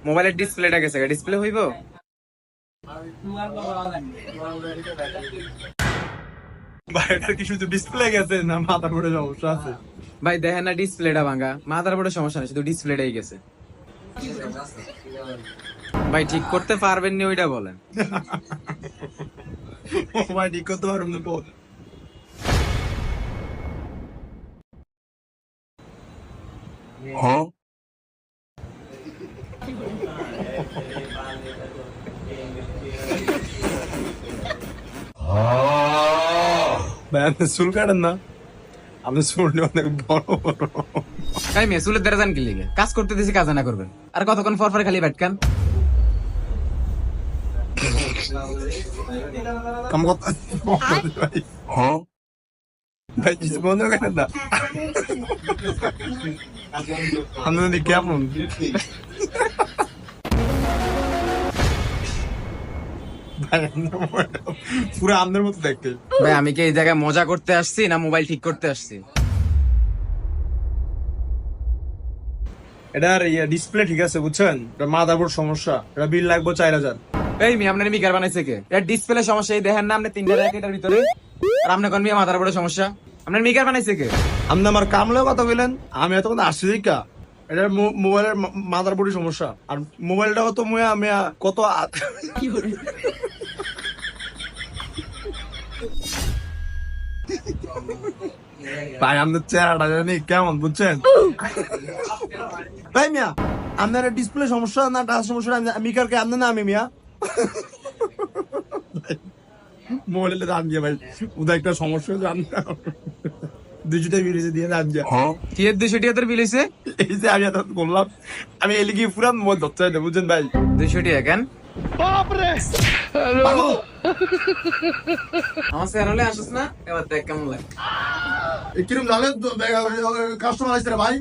মোবাইলের ডিসপ্লেটা গেছে, ডিসপ্লে হইব? ভাই এটা কি শুধু ডিসপ্লে গেছে না মাদারবোর্ডে সমস্যা আছে? ভাই দেখেন না ডিসপ্লেটা ভাঙা, মাদারবোর্ডের সমস্যা নেই, শুধু ডিসপ্লেটাই গেছে। ভাই ঠিক করতে পারবেন নি ওইটা বলেন। ভাই ঠিক করতে পারবেন না বল। ভাই আপনি চুল কাটেন না? আপনি চুল অনেক বড় বড়। তাই মেয়ে চুলের দ্বারা জান কি লিগে? কাজ করতে দিছি কাজ না করবেন, আর কতক্ষণ পর পর খালি ব্যাটকান। কাম করতে ভাই। ভাই কিছু বন্ধ করেন না। আপনি কেমন? পুরো আমাদের মতো দেখতে। ভাই আমি কি এই জায়গায় মজা করতে আসছি না মোবাইল ঠিক করতে আসছি? এটার ডিসপ্লে ঠিক আছে বুঝছেন, এটা মাদারবোর্ড সমস্যা, এটা বিল লাগবে 4000। এই মি আপনার মিকার বানাইছে কে? এটা ডিসপ্লে সমস্যা, এই দেখেন না আপনি তিনটা র্যাক এটার ভিতরে, আর আপনি কোন মিয়া মাদারবোর্ডের সমস্যা? আপনার মিকার বানাইছে কে? আপনি আমার কামলেও কথা বললেন, আমি এত কথা আসছি কা এটা মোবাইলের মাদারবোর্ডের সমস্যা, আর মোবাইলটাও তো মেয়া কত ভাই আপনার চেহারাটা জানি কেমন বুঝছেন? ভাই মিয়া আপনার ডিসপ্লে সমস্যা না টাচ সমস্যা, মিকারকে আপনি না আমি মিয়া মোবাইলের দাম দিয়ে ভাই ওদের একটা সমস্যা হয়েছে, 200 টাকা বিল দিয়ে দাম দিয়ে। কি এর 200 টাকা বিল হইছে? এই যে আমি এত বললাম, আমি এলিগি পুরান মোবাইল ধরতে চাই না বুঝছেন ভাই। 200 টাকা কেন? পাগল। আমার চ্যানেলে আসিস না, এবার দেখ কেমন লাগে। কিরম জানেন কাস্টমার আসছে রে ভাই।